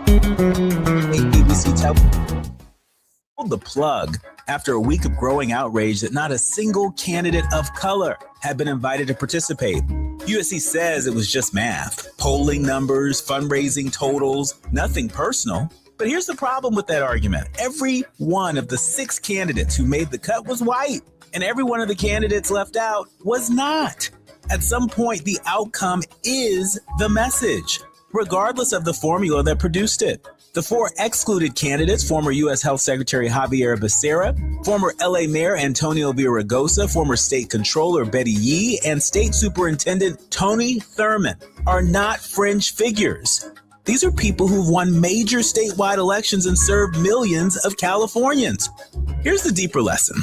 ABC pulled the plug after a week of growing outrage that not a single candidate of color had been invited to participate. USC says it was just math, polling numbers, fundraising totals, nothing personal. But here's the problem with that argument. Every one of the 6 candidates who made the cut was white, and every one of the candidates left out was not. At some point, the outcome is the message, regardless of the formula that produced it. The 4 excluded candidates, former U.S. Health Secretary Javier Becerra, former L.A. Mayor Antonio Villaraigosa, former State Controller Betty Yee, and State Superintendent Tony Thurmond, are not fringe figures. These are people who've won major statewide elections and served millions of Californians. Here's the deeper lesson.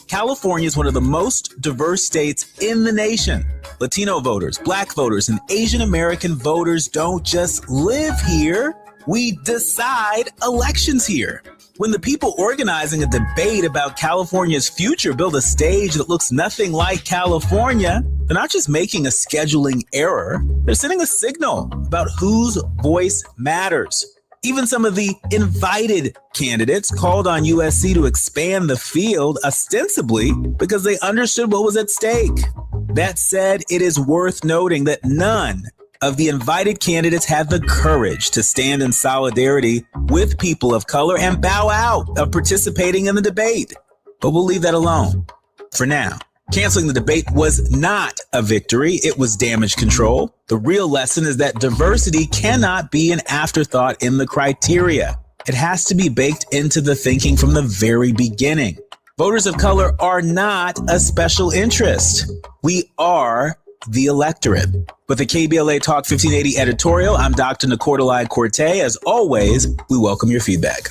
California is one of the most diverse states in the nation. Latino voters, Black voters, and Asian American voters don't just live here. We decide elections here. When the people organizing a debate about California's future build a stage that looks nothing like California, they're not just making a scheduling error, they're sending a signal about whose voice matters. Even some of the invited candidates called on USC to expand the field ostensibly because they understood what was at stake. That said, it is worth noting that none of the invited candidates had the courage to stand in solidarity with people of color and bow out of participating in the debate. But we'll leave that alone for now. Canceling the debate was not a victory. It was damage control. The real lesson is that diversity cannot be an afterthought in the criteria. It has to be baked into the thinking from the very beginning. Voters of color are not a special interest. We are the electorate. With the KBLA Talk 1580 editorial, I'm Dr. Nicordelai Corte. As always, we welcome your feedback.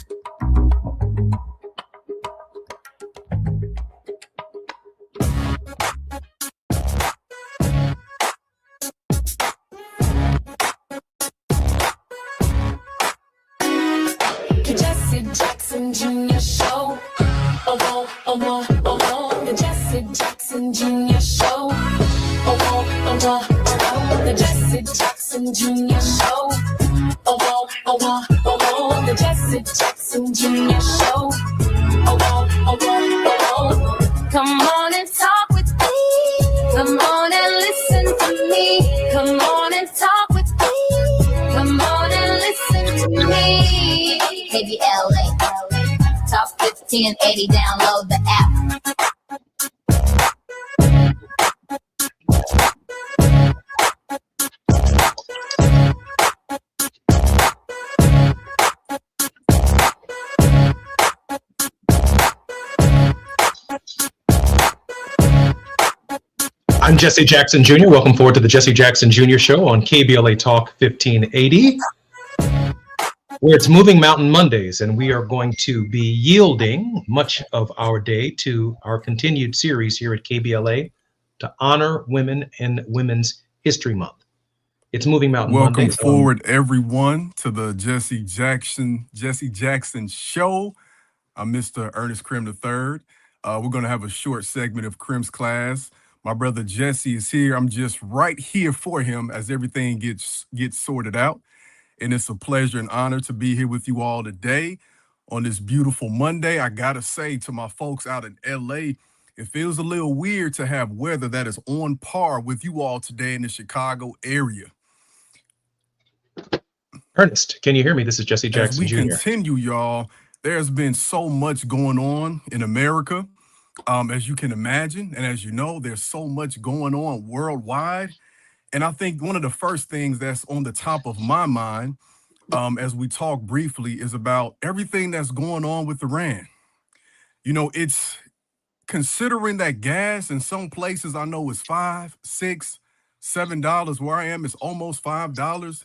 Jesse Jackson Jr. Show. The Jesse Jackson Jr. Show. The Jesse Jackson Jr. Show. The Jesse Jackson Jr. Show. Come on and talk with me. Come on and listen to me. Come on and talk with me. Come on and listen to me. KBLA, Talk 1580, download the app. I'm Jesse Jackson Jr. Welcome forward to the Jesse Jackson Jr. Show on KBLA Talk 1580, where it's Moving Mountain Mondays, and we are going to be yielding much of our day to our continued series here at KBLA to honor women and Women's History Month. It's Moving Mountain Mondays. Welcome forward, everyone, to the Jesse Jackson Show. I'm Mr. Ernest Krim III. We're going to have a short segment of Krim's class. My brother Jesse is here. I'm just right here for him as everything gets sorted out. And it's a pleasure and honor to be here with you all today on this beautiful Monday. I got to say to my folks out in LA, it feels a little weird to have weather that is on par with you all today in the Chicago area. Ernest, can you hear me? This is Jesse Jackson Jr. As we continue, y'all, there's been so much going on in America. As you can imagine, and as you know, there's so much going on worldwide. And I think one of the first things that's on the top of my mind, as we talk briefly, is about everything that's going on with Iran. You know, it's considering that gas in some places I know is $5, $6, $7. Where I am, it's almost $5.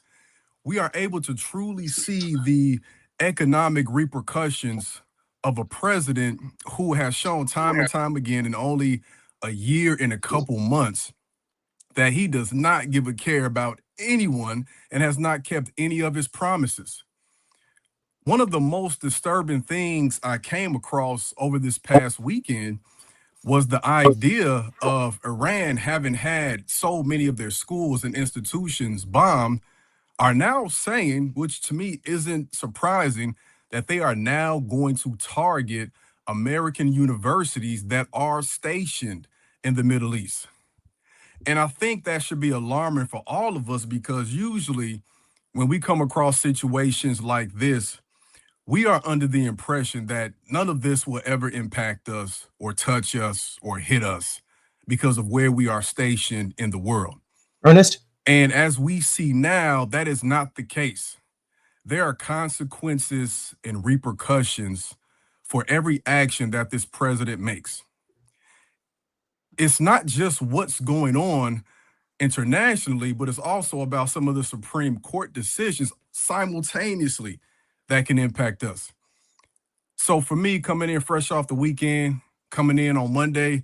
We are able to truly see the economic repercussions of a president who has shown time and time again in only a year and a couple months that he does not give a care about anyone and has not kept any of his promises. One of the most disturbing things I came across over this past weekend was the idea of Iran having had so many of their schools and institutions bombed are now saying, which to me isn't surprising, that they are now going to target American universities that are stationed in the Middle East. And I think that should be alarming for all of us, because usually when we come across situations like this, we are under the impression that none of this will ever impact us or touch us or hit us because of where we are stationed in the world. Ernest? And as we see now, that is not the case. There are consequences and repercussions for every action that this president makes. It's not just what's going on internationally, but it's also about some of the Supreme Court decisions simultaneously that can impact us. So for me, coming in fresh off the weekend, coming in on Monday,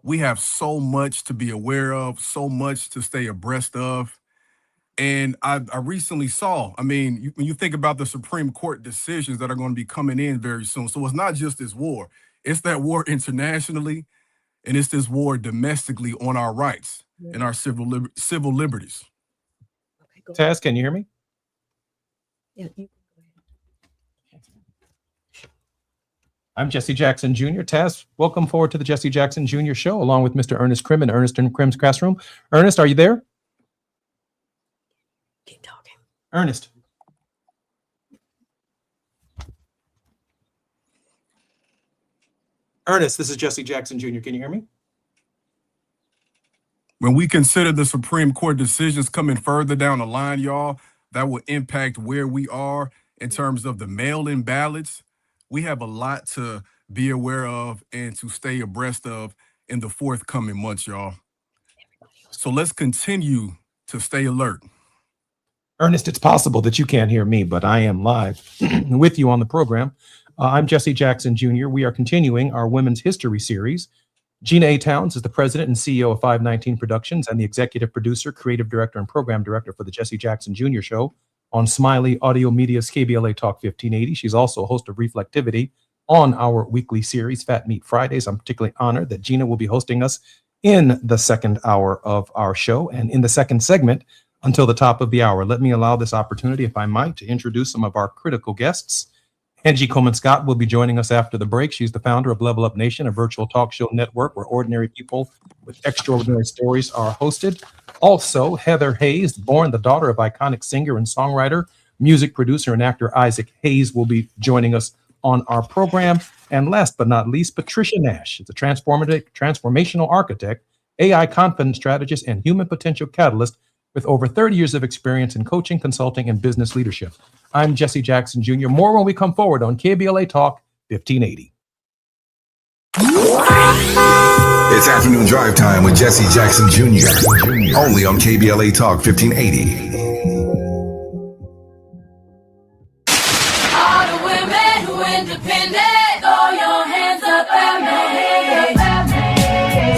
we have so much to be aware of, so much to stay abreast of. And I recently saw, when you think about the Supreme Court decisions that are going to be coming in very soon. So it's not just this war, it's that war internationally, and it's this war domestically on our rights and our civil liberties. Okay, Taz, can you hear me? Yeah, you I'm Jesse Jackson Jr. Taz, welcome forward to the Jesse Jackson Jr. Show, along with Mr. Ernest Krim in Ernest and Krim's classroom. Ernest, are you there? keep talking. Ernest. Ernest, this is Jesse Jackson Jr. Can you hear me? When we consider the Supreme Court decisions coming further down the line, y'all, that will impact where we are in terms of the mail-in ballots. We have a lot to be aware of and to stay abreast of in the forthcoming months, y'all. So let's continue to stay alert. Ernest, it's possible that you can't hear me, but I am live with you on the program. I'm Jesse Jackson Jr. We are continuing our Women's History series. Gina A. Towns is the president and CEO of 519 Productions and the executive producer, creative director, and program director for the Jesse Jackson Jr. Show on Smiley Audio Media's KBLA Talk 1580. She's also a host of Reflectivity on our weekly series, Fat Meat Fridays. I'm particularly honored that Gina will be hosting us in the second hour of our show and in the second segment until the top of the hour. Let me allow this opportunity, if I might, to introduce some of our critical guests. Angie Coleman-Scott will be joining us after the break. She's the founder of Level Up Nation, a virtual talk show network where ordinary people with extraordinary stories are hosted. Also, Heather Hayes, born the daughter of iconic singer and songwriter, music producer, and actor Isaac Hayes, will be joining us on our program. And last but not least, Patricia Nash is a transformational architect, AI confidence strategist, and human potential catalyst with over 30 years of experience in coaching, consulting, and business leadership. I'm Jesse Jackson Jr. More when we come forward on KBLA Talk 1580. It's afternoon drive time with Jesse Jackson Jr. Only on KBLA Talk 1580. All the women who independent, throw your hands up at me.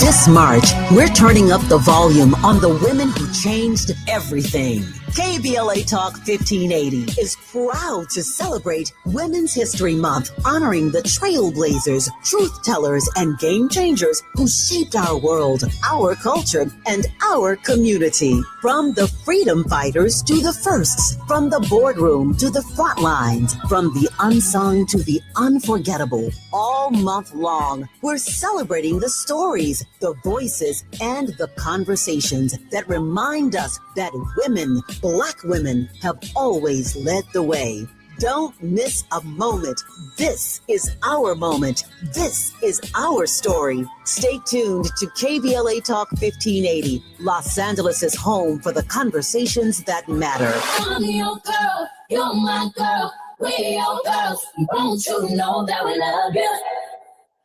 This March, we're turning up the volume on the women who changed everything. KBLA Talk 1580 is proud to celebrate Women's History Month, honoring the trailblazers, truth tellers, and game changers who shaped our world, our culture, and our community. From the freedom fighters to the firsts, from the boardroom to the front lines, from the unsung to the unforgettable. All month long, we're celebrating the stories, the voices, and the conversations that remind us that women, Black women, have always led the way. Don't miss a moment. This is our moment. This is our story. Stay tuned to KBLA Talk 1580, Los Angeles' home for the conversations that matter. I'm your girl, you're my girl, we're your girls. Don't you know that we love you?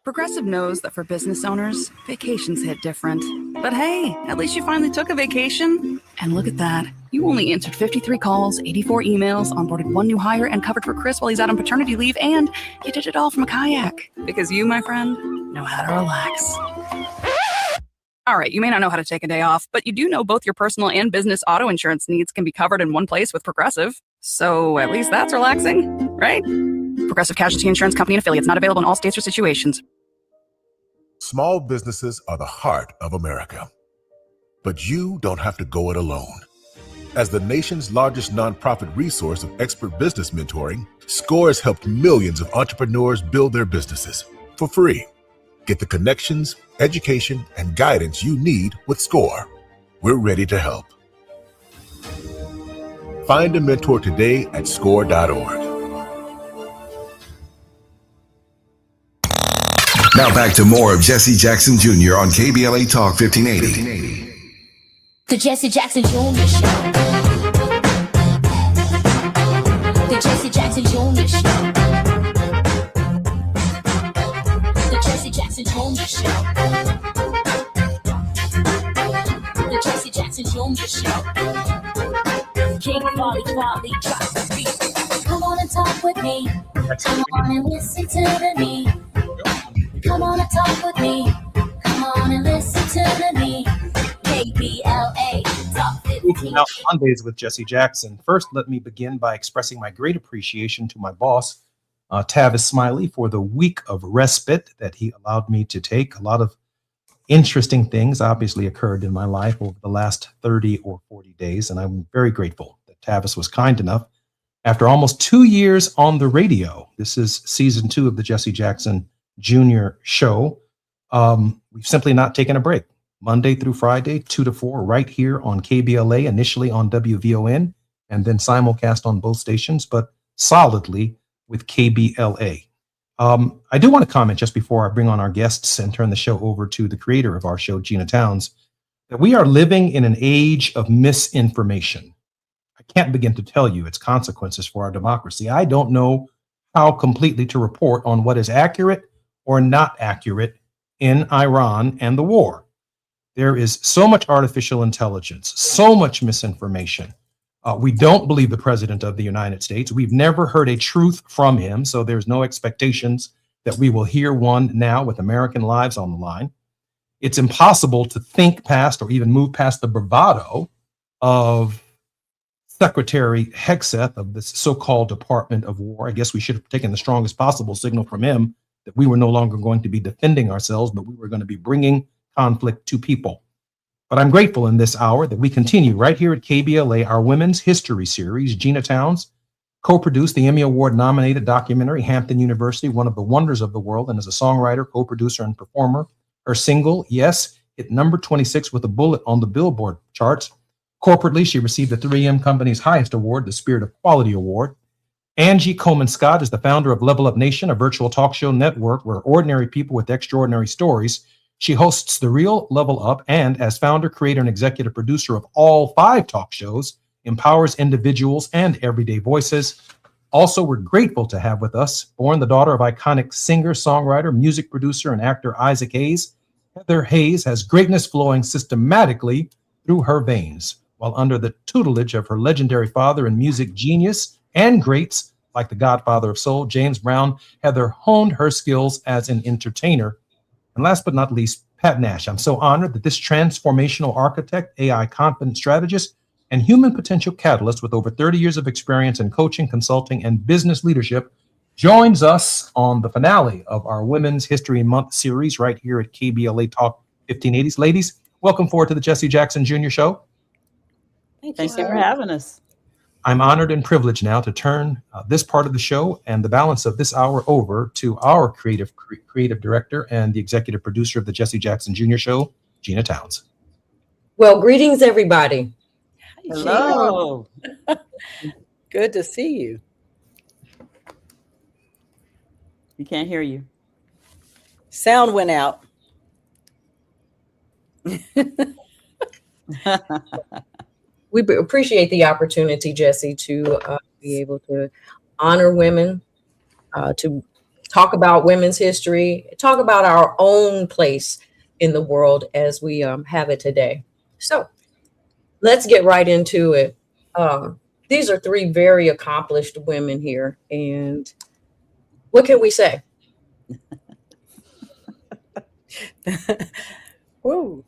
Progressive knows that for business owners, vacations hit different. But hey, at least you finally took a vacation. And look at that. You only answered 53 calls, 84 emails, onboarded one new hire, and covered for Chris while he's out on paternity leave, and you did it all from a kayak. Because you, my friend, know how to relax. All right, you may not know how to take a day off, but you do know both your personal and business auto insurance needs can be covered in one place with Progressive. So at least that's relaxing, right? Progressive Casualty Insurance Company and affiliates, not available in all states or situations. Small businesses are the heart of America. But you don't have to go it alone. As the nation's largest nonprofit resource of expert business mentoring, SCORE has helped millions of entrepreneurs build their businesses for free. Get the connections, education, and guidance you need with SCORE. We're ready to help. Find a mentor today at score.org. Now back to more of Jesse Jackson Jr. on KBLA Talk 1580. The Jesse Jackson Jr. Show. The Jesse Jackson Jr. Show. The Jesse Jackson Jr. Show. The Jesse Jackson Jr. Show. King Quality drop the beat. Come on and talk with me. Come on and listen to me. Come on and talk with me. Come on and listen to me. KBLA Talk 15. Now, Mondays with Jesse Jackson. First, let me begin by expressing my great appreciation to my boss, Tavis Smiley, for the week of respite that he allowed me to take. A lot of interesting things obviously occurred in my life over the last 30 or 40 days, and I'm very grateful that Tavis was kind enough. After almost 2 years on the radio, this is season 2 of the Jesse Jackson Jr. show. We've simply not taken a break. Monday through Friday, 2 to 4, right here on KBLA, initially on WVON, and then simulcast on both stations, but solidly with KBLA. I do want to comment just before I bring on our guests and turn the show over to the creator of our show, Gina Towns, that we are living in an age of misinformation. I can't begin to tell you its consequences for our democracy. I don't know how completely to report on what is accurate or not accurate in Iran and the war. There is so much artificial intelligence, so much misinformation. We don't believe the president of the United States. We've never heard a truth from him, so there's no expectations that we will hear one now with American lives on the line. It's impossible to think past or even move past the bravado of Secretary Hegseth of this so-called Department of War. I guess we should have taken the strongest possible signal from him that we were no longer going to be defending ourselves, but we were going to be bringing conflict to people. But I'm grateful in this hour that we continue right here at KBLA, our Women's History Series. Gina Towns co-produced the Emmy Award-nominated documentary, Hampton University, One of the Wonders of the World, and as a songwriter, co-producer, and performer. Her single, Yes, hit number 26 with a bullet on the Billboard charts. Corporately, she received the 3M Company's highest award, the Spirit of Quality Award. Angie Coleman-Scott is the founder of Level Up Nation, a virtual talk show network where ordinary people with extraordinary stories. She hosts The Real Level Up and, as founder, creator, and executive producer of all 5 talk shows, empowers individuals and everyday voices. Also, we're grateful to have with us, born the daughter of iconic singer, songwriter, music producer, and actor Isaac Hayes. Heather Hayes has greatness flowing systematically through her veins, while under the tutelage of her legendary father and music genius and greats like the Godfather of Soul, James Brown. Heather honed her skills as an entertainer. And last but not least, Pat Nash. I'm so honored that this transformational architect, AI confident strategist, and human potential catalyst with over 30 years of experience in coaching, consulting, and business leadership joins us on the finale of our Women's History Month series right here at KBLA Talk 1580s. Ladies, welcome forward to the Jesse Jackson Jr. Show. Thank you for having us. I'm honored and privileged now to turn this part of the show and the balance of this hour over to our creative director and the executive producer of the Jesse Jackson Jr. Show, Gina Towns. Well, greetings, everybody. Hello. Good to see you. We can't hear you. Sound went out. We appreciate the opportunity, Jesse, to be able to honor women, to talk about women's history, talk about our own place in the world as we have it today. So let's get right into it. These are 3 very accomplished women here, and what can we say? Whoa.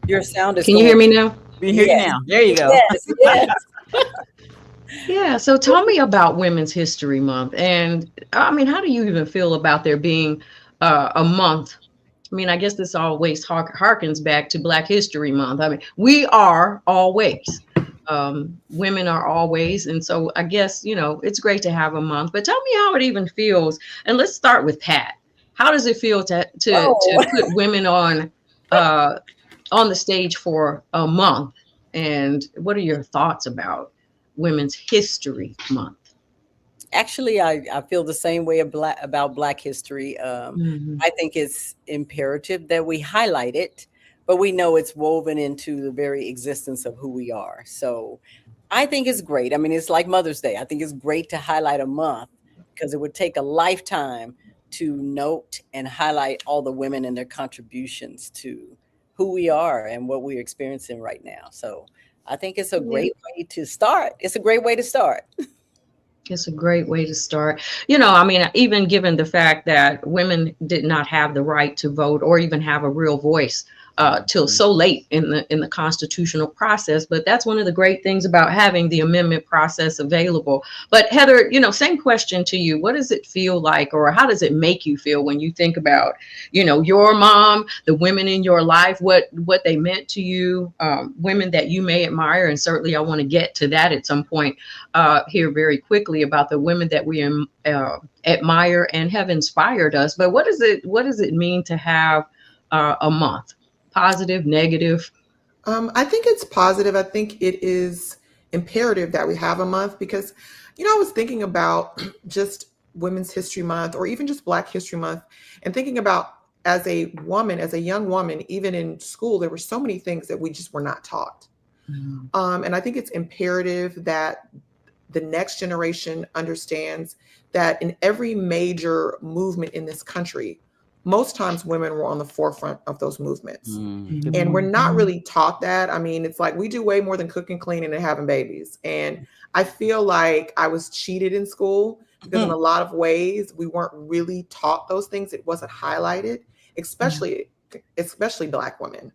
Your sound is. Can you hear me now? We hear you now. There you go. Yes, yes. Yeah. So tell me about Women's History Month. And I mean, how do you even feel about there being a month I mean, I guess this always harkens back to Black History Month. I mean, we are always. Women are always. And so I guess, you know, it's great to have a month. But tell me how it even feels. And let's start with Pat. How does it feel to put women on the stage for a month? And what are your thoughts about Women's History Month? Actually, I feel the same way about Black history. I think it's imperative that we highlight it, but we know it's woven into the very existence of who we are. So I think it's great. I mean, it's like Mother's Day. I think it's great to highlight a month because it would take a lifetime to note and highlight all the women and their contributions to who we are and what we're experiencing right now. So I think it's a great way to start. It's a great way to start. It's a great way to start. You know, I mean, even given the fact that women did not have the right to vote or even have a real voice till so late in the constitutional process. But that's one of the great things about having the amendment process available. But Heather, you know, same question to you. What does it feel like, or how does it make you feel when you think about, you know, your mom, the women in your life, what they meant to you, women that you may admire? And certainly I want to get to that at some point here very quickly about the women that we admire and have inspired us. But what does it mean to have a month? Positive, negative? I think it's positive. I think it is imperative that we have a month because, you know, I was thinking about just Women's History Month or even just Black History Month and thinking about as a woman, as a young woman, even in school, there were so many things that we just were not taught. And I think it's imperative that the next generation understands that in every major movement in this country, most times women were on the forefront of those movements. And we're not really taught that. I mean, it's like we do way more than cooking, cleaning, and having babies. And I feel like I was cheated in school because in a lot of ways, we weren't really taught those things. It wasn't highlighted, especially Black women.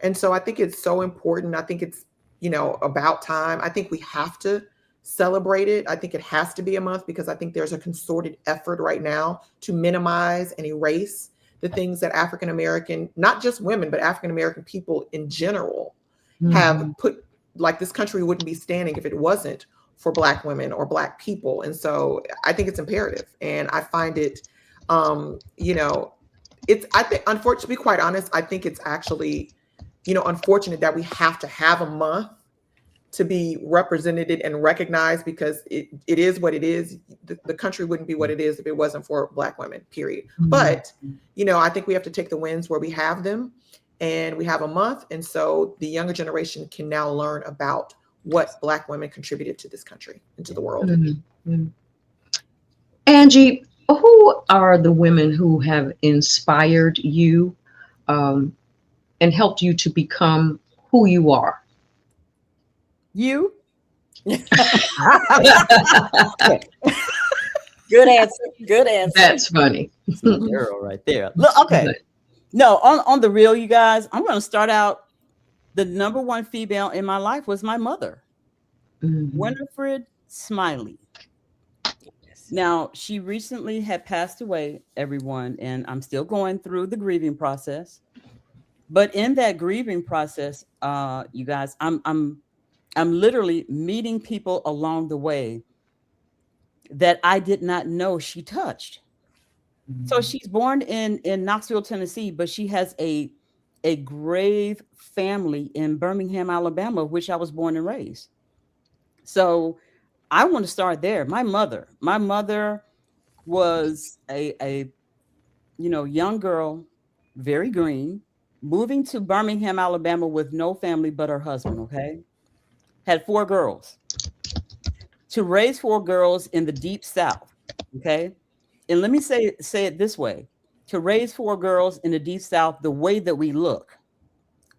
And so I think it's so important. I think it's, you know, about time. I think we have to celebrate it. I think it has to be a month because I think there's a concerted effort right now to minimize and erase the things that African American, not just women, but African American people in general have put, like this country wouldn't be standing if it wasn't for Black women or Black people. And so I think it's imperative. And I find it, you know, I think, unfortunately, to be quite honest, I think it's actually, you know, unfortunate that we have to have a month to be represented and recognized because it is what it is. The country wouldn't be what it is if it wasn't for Black women, period. But, you know, I think we have to take the wins where we have them and we have a month. And so the younger generation can now learn about what Black women contributed to this country and to the world. Angie, who are the women who have inspired you and helped you to become who you are? You. Good answer. Good answer. That's funny. Girl right there. Look, okay. No, on the real, you guys, I'm going to start out. The number one female in my life was my mother, Winifred Smiley. Now, she recently had passed away, everyone, and I'm still going through the grieving process. But in that grieving process, you guys, I'm literally meeting people along the way that I did not know she touched. So she's born in Knoxville, Tennessee, but she has a grave family in Birmingham, Alabama, which I was born and raised. So I want to start there. My mother was a young girl, very green, moving to Birmingham, Alabama with no family but her husband, okay? Had 4 girls. To raise 4 girls in the deep South, okay? And let me say it this way. To raise 4 girls in the deep South the way that we look,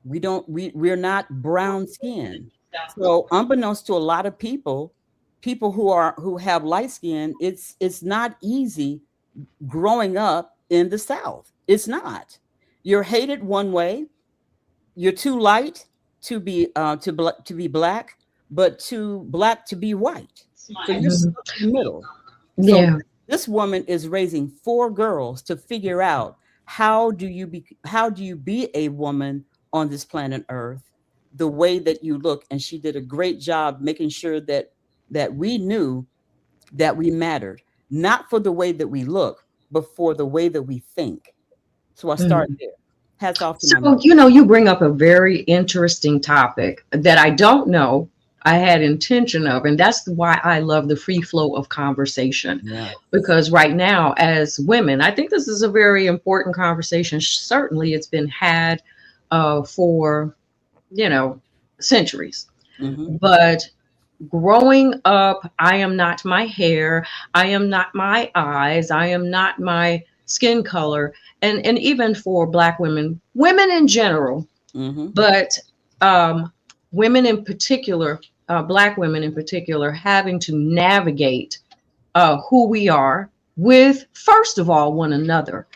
we're not brown skinned. So unbeknownst to a lot of people who have light skin, it's not easy growing up in the South. It's not. You're hated one way. You're too light to be black, but too black to be white. So you're stuck in the middle. So this woman is raising 4 girls to figure out how do you be a woman on this planet Earth the way that you look? And she did a great job making sure that we knew that we mattered, not for the way that we look, but for the way that we think. So I started there. Hats off to my mom. So, you bring up a very interesting topic that I don't know I had intention of, and that's why I love the free flow of conversation. Yeah. Because right now, as women, I think this is a very important conversation. Certainly, it's been had for, centuries. Mm-hmm. But growing up, I am not my hair, I am not my eyes, I am not my skin color, and even for Black women in general, but women in particular, Black women in particular, having to navigate who we are with, first of all, one another.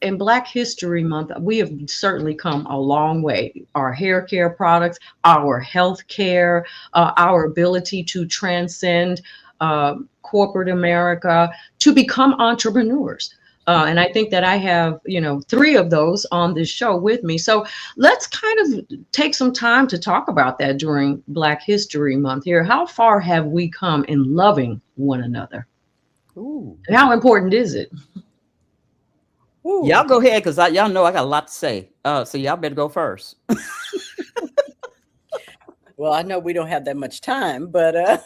In Black History Month, we have certainly come a long way. Our hair care products, our health care, our ability to transcend corporate America, to become entrepreneurs. And I think that I have, 3 of those on this show with me. So let's kind of take some time to talk about that during Black History Month here. How far have we come in loving one another? Ooh. And how important is it? Ooh. Y'all go ahead, because y'all know I got a lot to say. So y'all better go first. Well, I know we don't have that much time, but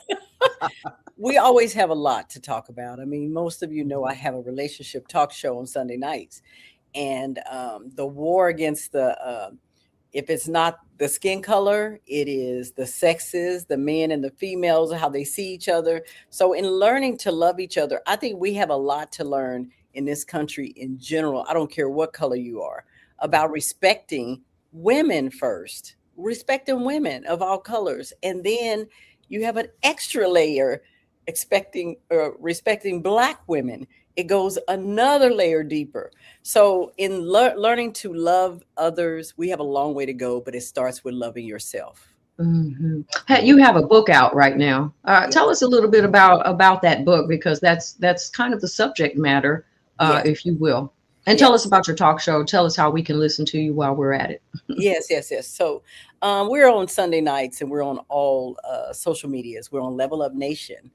we always have a lot to talk about. I mean, most of you know I have a relationship talk show on Sunday nights, and the war against if it's not the skin color, it is the sexes, the men and the females, how they see each other. So in learning to love each other, I think we have a lot to learn in this country in general. I don't care what color you are, about respecting women first, respecting women of all colors. And then you have an extra layer respecting Black women. It goes another layer deeper. So in learning to love others, we have a long way to go, but it starts with loving yourself. Mm-hmm. Hey, you have a book out right now. Tell us a little bit about that book, because that's kind of the subject matter, if you will. And tell us about your talk show. Tell us how we can listen to you while we're at it. Yes. So we're on Sunday nights, and we're on all social medias. We're on Level Up Nation.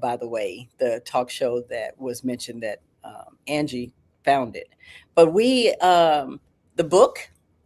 By the way, the talk show that was mentioned that Angie founded. But the book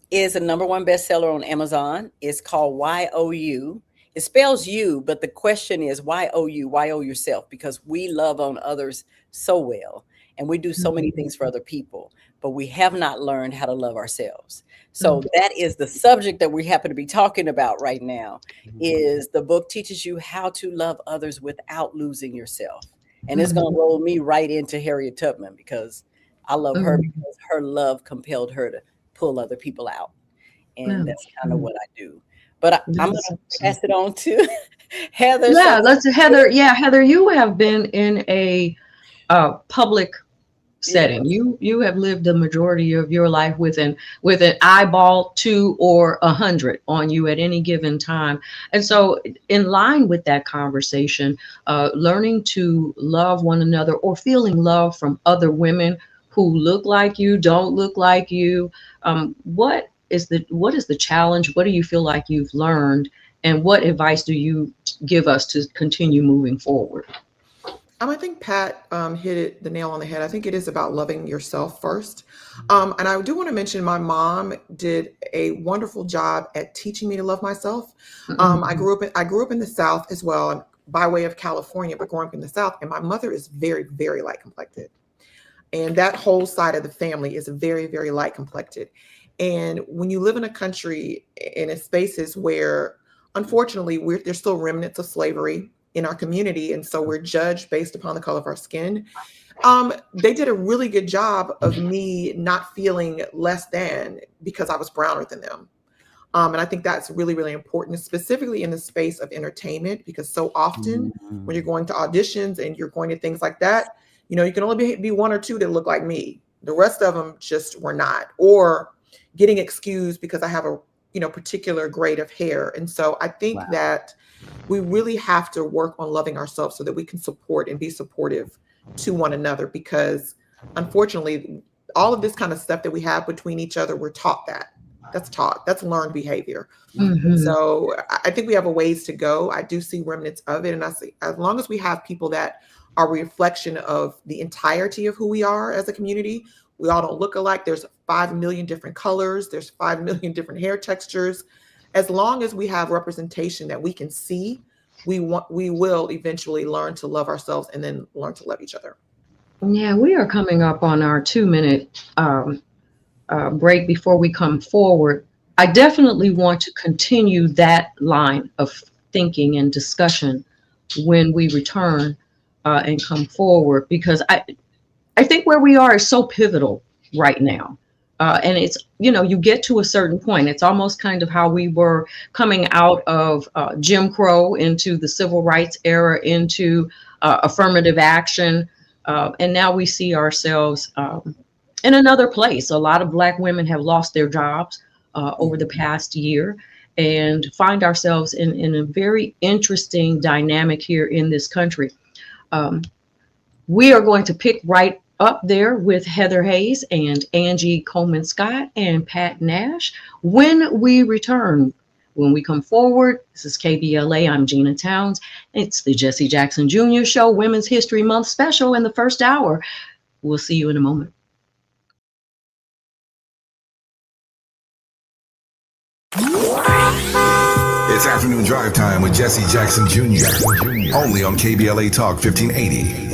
is a #1 bestseller on Amazon. It's called YOU. It spells you, but the question is, why owe you? Why owe yourself? Because we love on others so well, and we do so many things for other people, but we have not learned how to love ourselves. So that is the subject that we happen to be talking about right now. Is the book teaches you how to love others without losing yourself. And it's going to roll me right into Harriet Tubman, because I love her, because her love compelled her to pull other people out. And that's kind of what I do. But I'm going to pass it on to Heather. Heather. Yeah, Heather, you have been in a public setting. You have lived the majority of your life with an eyeball 2 or 100 on you at any given time. And so in line with that conversation, learning to love one another, or feeling love from other women who look like you, don't look like you, what is the challenge? What do you feel like you've learned, and what advice do you give us to continue moving forward? I think Pat hit the nail on the head. I think it is about loving yourself first. And I do want to mention my mom did a wonderful job at teaching me to love myself. I grew up in the South as well, by way of California, but growing up in the South. And my mother is very, very light complected. And that whole side of the family is very, very light complected. And when you live in a country, in spaces where, unfortunately, there's still remnants of slavery in our community, and so we're judged based upon the color of our skin. They did a really good job of me not feeling less than because I was browner than them. And I think that's really, really important, specifically in the space of entertainment, because so often when you're going to auditions and you're going to things like that, you can only be 1 or 2 that look like me. The rest of them just were not, or getting excused because I have a particular grade of hair. And so I think that we really have to work on loving ourselves so that we can support and be supportive to one another, because unfortunately, all of this kind of stuff that we have between each other, we're taught that. That's learned behavior. So I think we have a ways to go. I do see remnants of it. And I see, as long as we have people that are a reflection of the entirety of who we are as a community, we all don't look alike. There's 5 million different colors. There's 5 million different hair textures. As long as we have representation that we can see, we will eventually learn to love ourselves and then learn to love each other. Yeah, we are coming up on our 2-minute break before we come forward. I definitely want to continue that line of thinking and discussion when we return and come forward, because I think where we are is so pivotal right now. And it's, you get to a certain point. It's almost kind of how we were coming out of Jim Crow into the civil rights era, into affirmative action. And now we see ourselves in another place. A lot of Black women have lost their jobs over the past year, and find ourselves in a very interesting dynamic here in this country. We are going to pick right up there with Heather Hayes and Angie Coleman Scott and Pat Nash when we return. When we come forward, this is KBLA. I'm Gina Towns. It's the Jesse Jackson Jr. Show, Women's History Month special in the first hour. We'll see you in a moment. It's afternoon drive time with Jesse Jackson Jr. Only on KBLA Talk 1580.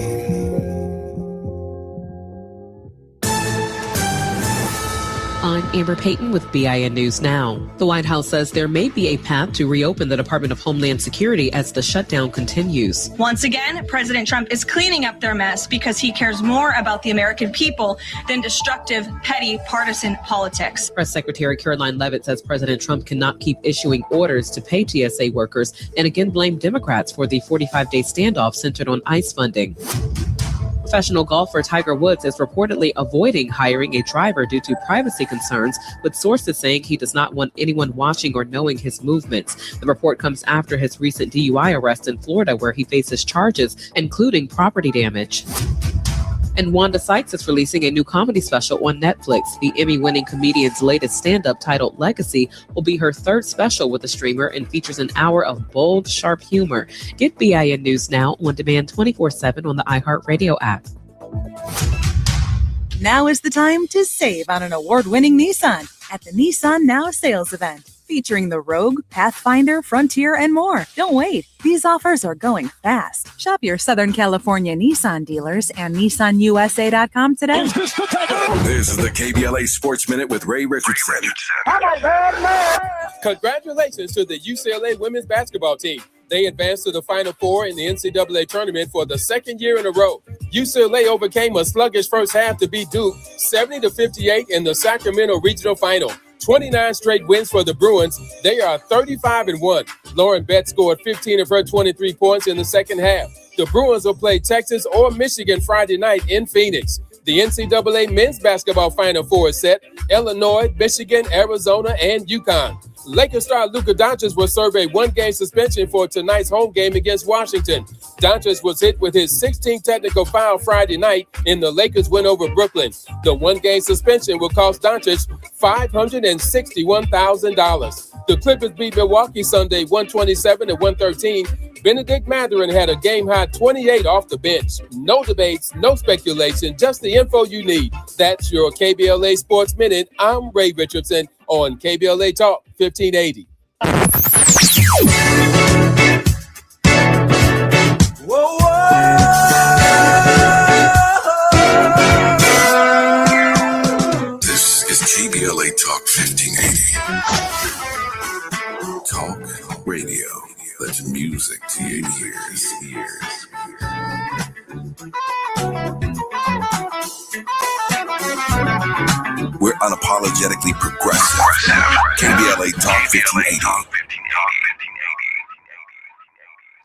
I'm Amber Payton with BIN News Now. The White House says there may be a path to reopen the Department of Homeland Security as the shutdown continues. Once again, President Trump is cleaning up their mess because he cares more about the American people than destructive, petty, partisan politics. Press Secretary Caroline Leavitt says President Trump cannot keep issuing orders to pay TSA workers and again blamed Democrats for the 45-day standoff centered on ICE funding. Professional golfer Tiger Woods is reportedly avoiding hiring a driver due to privacy concerns, with sources saying he does not want anyone watching or knowing his movements. The report comes after his recent DUI arrest in Florida, where he faces charges, including property damage. And Wanda Sykes is releasing a new comedy special on Netflix. The Emmy-winning comedian's latest stand-up, titled Legacy, will be her third special with the streamer and features an hour of bold, sharp humor. Get BIN News Now on demand 24/7 on the iHeartRadio app. Now is the time to save on an award-winning Nissan at the Nissan Now sales event, featuring the Rogue, Pathfinder, Frontier, and more. Don't wait. These offers are going fast. Shop your Southern California Nissan dealers and NissanUSA.com today. This is the KBLA Sports Minute with Ray Richardson. Congratulations to the UCLA women's basketball team. They advanced to the Final Four in the NCAA tournament for the second year in a row. UCLA overcame a sluggish first half to beat Duke 70-58 in the Sacramento Regional Final. 29 straight wins for the Bruins. They are 35-1. Lauren Betts scored 15 of her 23 points in the second half. The Bruins will play Texas or Michigan Friday night in Phoenix. The NCAA men's basketball Final Four is set. Illinois, Michigan, Arizona, and UConn. Lakers star Luka Doncic will serve a one-game suspension for tonight's home game against Washington. Doncic was hit with his 16th technical foul Friday night in the Lakers win over Brooklyn. The one-game suspension will cost Doncic $561,000. The Clippers beat Milwaukee Sunday 127-113. Benedict Mathurin had a game-high 28 off the bench. No debates, no speculation, just the info you need. That's your KBLA Sports Minute. I'm Ray Richardson on KBLA Talk 1580. Whoa, whoa. This is KBLA Talk 1580. Talk radio. That's music to your ears. We're unapologetically progressive. KBLA Talk 1580.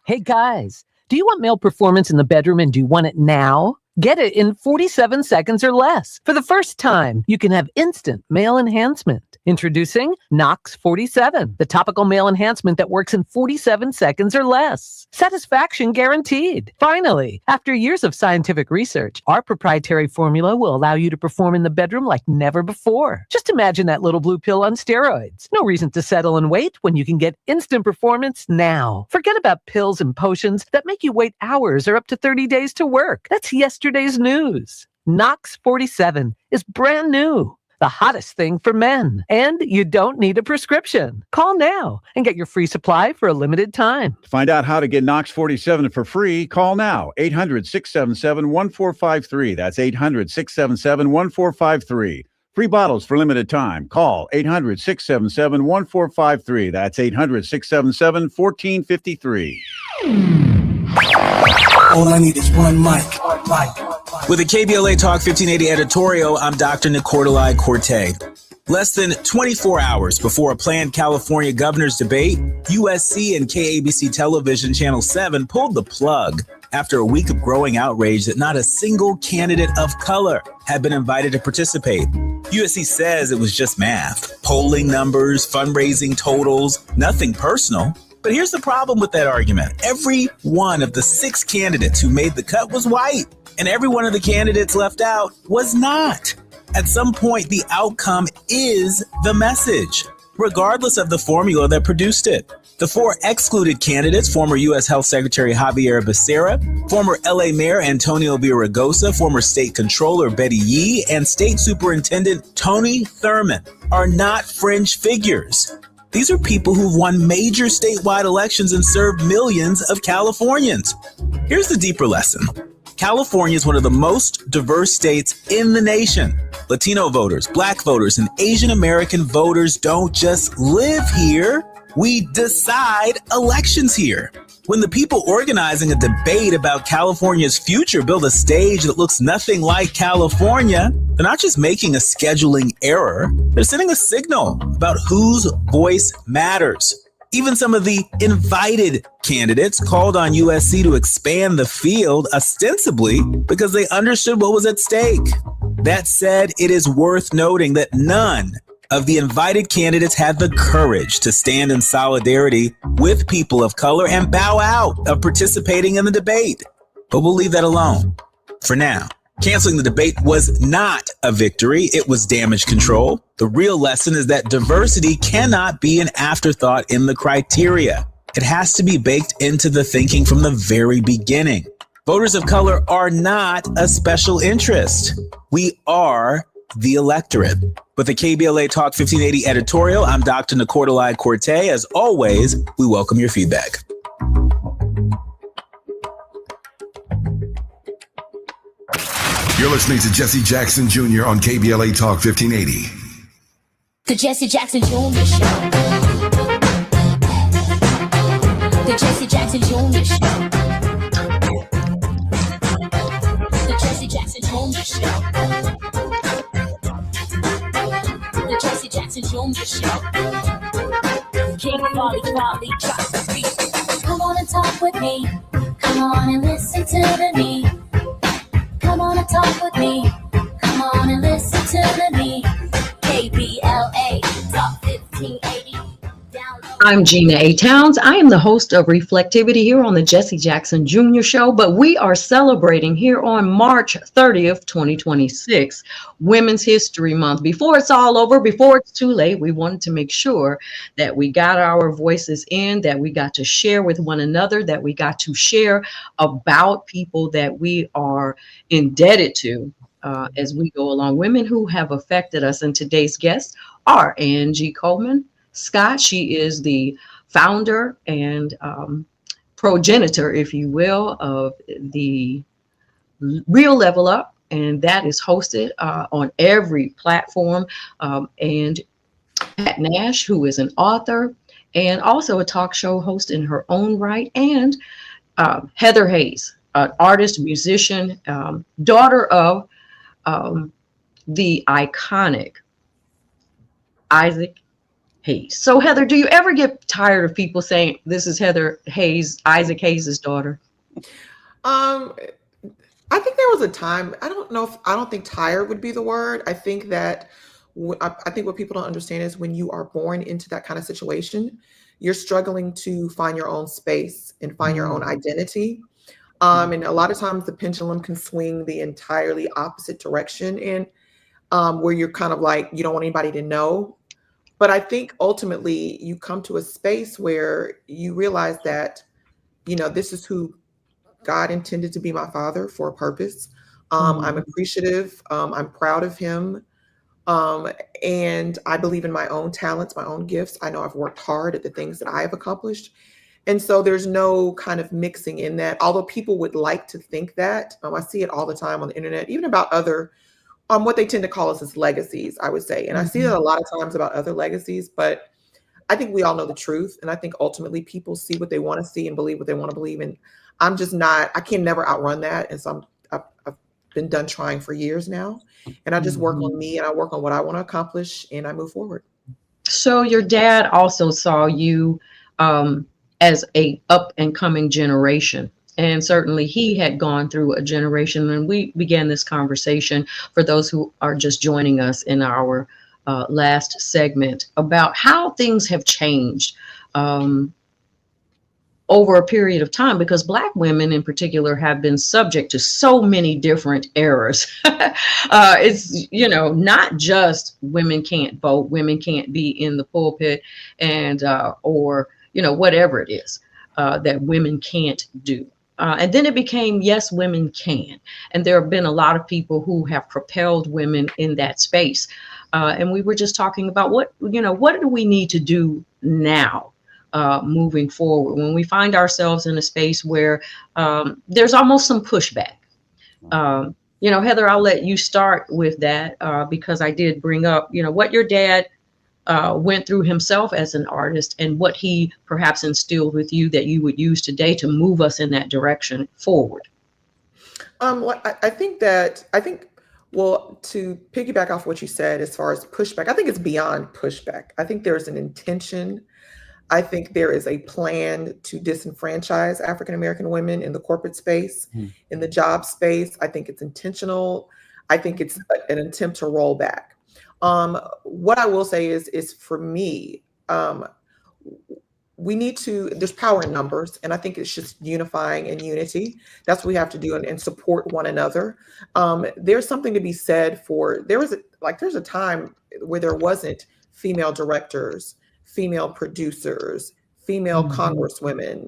Hey guys, do you want male performance in the bedroom and do you want it now? Get it in 47 seconds or less. For the first time, you can have instant male enhancement. Introducing Knox 47, the topical male enhancement that works in 47 seconds or less. Satisfaction guaranteed. Finally, after years of scientific research, our proprietary formula will allow you to perform in the bedroom like never before. Just imagine that little blue pill on steroids. No reason to settle and wait when you can get instant performance now. Forget about pills and potions that make you wait hours or up to 30 days to work. That's yesterday's news. Knox 47 is brand new. The hottest thing for men. And you don't need a prescription. Call now and get your free supply for a limited time. To find out how to get Knox 47 for free, call now. 800-677-1453. That's 800-677-1453. Free bottles for limited time. Call 800-677-1453. That's 800-677-1453. All I need is one mic. With a KBLA Talk 1580 editorial, I'm Dr. Nicordelai Corte. Less than 24 hours before a planned California governor's debate, USC and KABC Television Channel 7 pulled the plug after a week of growing outrage that not a single candidate of color had been invited to participate. USC says it was just math, polling numbers, fundraising totals, nothing personal. But here's the problem with that argument. Every one of the 6 candidates who made the cut was white, and every one of the candidates left out was not. At some point, the outcome is the message, regardless of the formula that produced it. The 4 excluded candidates, former U.S. Health Secretary Javier Becerra, former L.A. Mayor Antonio Villaraigosa, former State Controller Betty Yee, and State Superintendent Tony Thurmond, are not fringe figures. These are people who've won major statewide elections and served millions of Californians. Here's the deeper lesson. California is one of the most diverse states in the nation. Latino voters, Black voters, and Asian American voters don't just live here. We decide elections here. When the people organizing a debate about California's future build a stage that looks nothing like California, they're not just making a scheduling error, they're sending a signal about whose voice matters. Even some of the invited candidates called on USC to expand the field ostensibly because they understood what was at stake. That said, it is worth noting that none of the invited candidates had the courage to stand in solidarity with people of color and bow out of participating in the debate. But we'll leave that alone for now. Canceling the debate was not a victory. It was damage control. The real lesson is that diversity cannot be an afterthought in the criteria. It has to be baked into the thinking from the very beginning. Voters of color are not a special interest. We are the electorate. With the KBLA Talk 1580 editorial, I'm Dr. Nicordelai Corte. As always, we welcome your feedback. You're listening to Jesse Jackson Jr. on KBLA Talk 1580. The Jesse Jackson Jr. Show. The Jesse Jackson Jr. Show. The Jesse Jackson Jr. Show. The Jesse Jackson Jr. Show. King Volley drops the beat. Come on and talk with me. Come on and listen to me. Come on and talk with me. Come on and listen to me. KBLA Talk 1580. I'm Gina A. Towns. I am the host of Reflectivity here on the Jesse Jackson Jr. Show, but we are celebrating here on March 30th, 2026, Women's History Month. Before it's all over, before it's too late, we wanted to make sure that we got our voices in, that we got to share with one another, that we got to share about people that we are indebted to as we go along. Women who have affected us. And today's guests are Angie Coleman Scott. She is the founder and progenitor, if you will, of the Real Level Up, and that is hosted on every platform. And Pat Nash, who is an author and also a talk show host in her own right, and Heather Hayes, an artist, musician, daughter of the iconic Isaac Hayes. So Heather, do you ever get tired of people saying this is Heather Hayes, Isaac Hayes' daughter? I think there was a time, I don't think tired would be the word. I think that I think what people don't understand is when you are born into that kind of situation, you're struggling to find your own space and find your own identity. And a lot of times the pendulum can swing the entirely opposite direction, and where you're kind of like, you don't want anybody to know. But I think ultimately you come to a space where you realize that, this is who God intended to be my father for a purpose. I'm appreciative. I'm proud of him. Um, and I believe in my own talents, my own gifts. I know I've worked hard at the things that I have accomplished. And so there's no kind of mixing in that, although people would like to think that. I see it all the time on the internet, even about other, what they tend to call us as legacies, I would say. And I see that a lot of times about other legacies, but I think we all know the truth. And I think ultimately people see what they want to see and believe what they want to believe. And I'm just not, I can never outrun that. And so I've been done trying for years now. And I just work on me and I work on what I want to accomplish and I move forward. So your dad also saw you as a up and coming generation. And certainly he had gone through a generation. And we began this conversation, for those who are just joining us in our last segment, about how things have changed over a period of time, because Black women in particular have been subject to so many different eras. It's, not just women can't vote, women can't be in the pulpit, and or, whatever it is that women can't do. And then it became, yes, women can. And there have been a lot of people who have propelled women in that space. And we were just talking about what do we need to do now? Moving forward, when we find ourselves in a space where there's almost some pushback. Heather, I'll let you start with that because I did bring up, what your dad went through himself as an artist and what he perhaps instilled with you that you would use today to move us in that direction forward. I think, well, to piggyback off what you said, as far as pushback, I think it's beyond pushback. I think there's an intention. I think there is a plan to disenfranchise African-American women in the corporate space, in the job space. I think it's intentional. I think it's an attempt to roll back. What I will say is for me, there's power in numbers, and I think it's just unifying and unity. That's what we have to do and support one another. There's something to be said for, there's a time where there wasn't female directors, female producers, female congresswomen,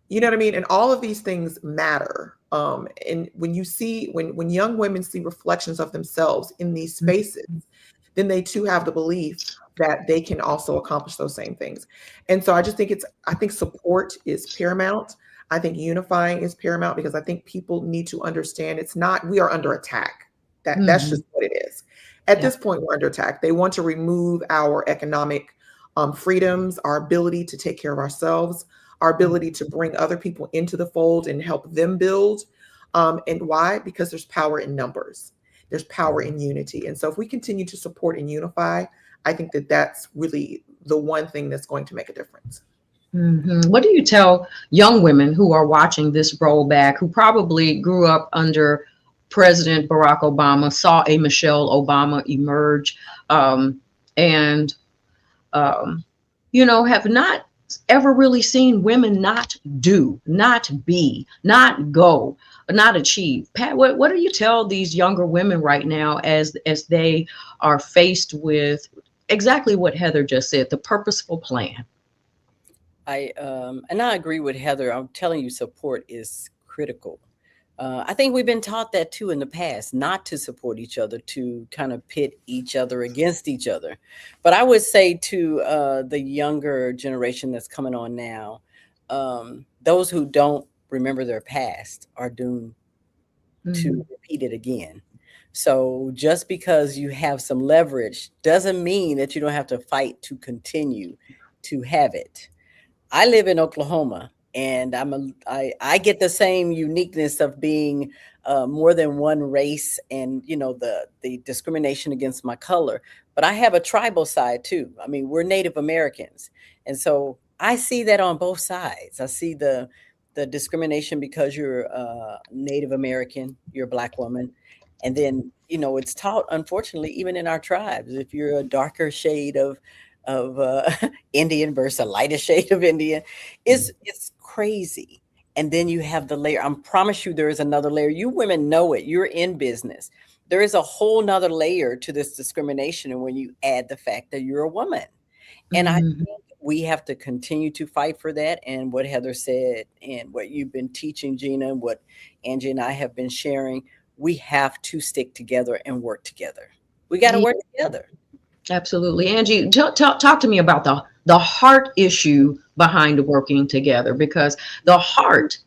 you know what I mean? And all of these things matter. And when when young women see reflections of themselves in these spaces, then they too have the belief that they can also accomplish those same things. And so I just think I think support is paramount. I think unifying is paramount, because I think people need to understand we are under attack. That's just what it is. At this point, we're under attack. They want to remove our economic freedoms, our ability to take care of ourselves, our ability to bring other people into the fold and help them build. And why? Because there's power in numbers. There's power in unity. And so if we continue to support and unify, I think that's really the one thing that's going to make a difference. What do you tell young women who are watching this rollback, who probably grew up under President Barack Obama, saw a Michelle Obama emerge, and have not ever really seen women not do, not be, not go, not achieve? Pat, what do you tell these younger women right now as they are faced with exactly what Heather just said, the purposeful plan? I agree with Heather. I'm telling you, support is critical. I think we've been taught that too in the past, not to support each other, to kind of pit each other against each other. But I would say to the younger generation that's coming on now, those who don't remember their past are doomed to repeat it again. So just because you have some leverage doesn't mean that you don't have to fight to continue to have it. I live in Oklahoma, and I get the same uniqueness of being more than one race, and the discrimination against my color. But I have a tribal side too. I mean, we're Native Americans, and so I see that on both sides. I see the discrimination because you're Native American, you're a Black woman, And then, it's taught, unfortunately, even in our tribes, if you're a darker shade of Indian versus a lighter shade of Indian, it's crazy. And then you have the layer. I promise you there is another layer. You women know it. You're in business. There is a whole nother layer to this discrimination. And when you add the fact that you're a woman, and I think we have to continue to fight for that. And what Heather said and what you've been teaching, Gina, and what Angie and I have been sharing, we have to stick together and work together. We got to work together. Absolutely. Angie, talk to me about the heart issue behind working together, because the heart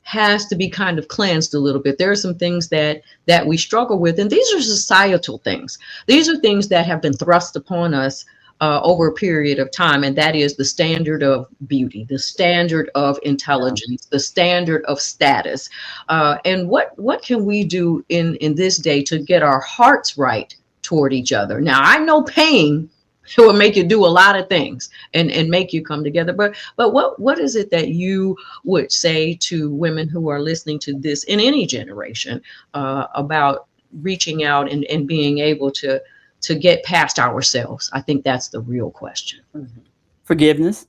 has to be kind of cleansed a little bit. There are some things that we struggle with, and these are societal things. These are things that have been thrust upon us over a period of time, and that is the standard of beauty, the standard of intelligence, the standard of status. And what can we do in this day to get our hearts right toward each other? Now, I know pain will make you do a lot of things and make you come together, but what is it that you would say to women who are listening to this in any generation about reaching out and being able to get past ourselves? I think that's the real question. Forgiveness.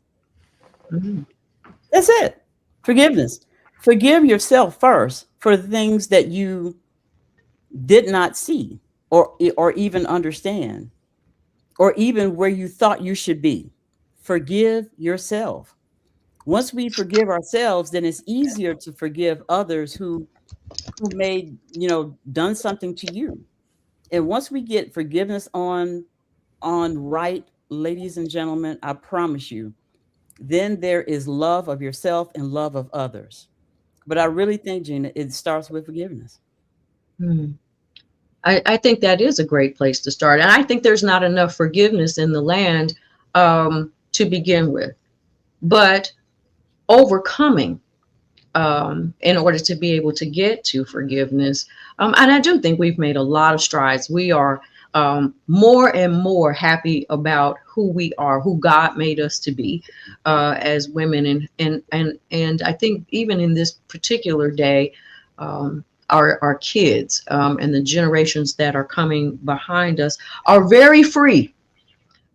That's it. Forgiveness. Forgive yourself first for the things that you did not see or even understand, or even where you thought you should be. Forgive yourself. Once we forgive ourselves, then it's easier to forgive others who may, done something to you. And once we get forgiveness on right, ladies and gentlemen, I promise you, then there is love of yourself and love of others. But I really think, Gina, it starts with forgiveness. I think that is a great place to start. And I think there's not enough forgiveness in the land to begin with. But overcoming in order to be able to get to forgiveness. And I do think we've made a lot of strides. We are more and more happy about who we are, who God made us to be as women. And I think even in this particular day, our kids and the generations that are coming behind us are very free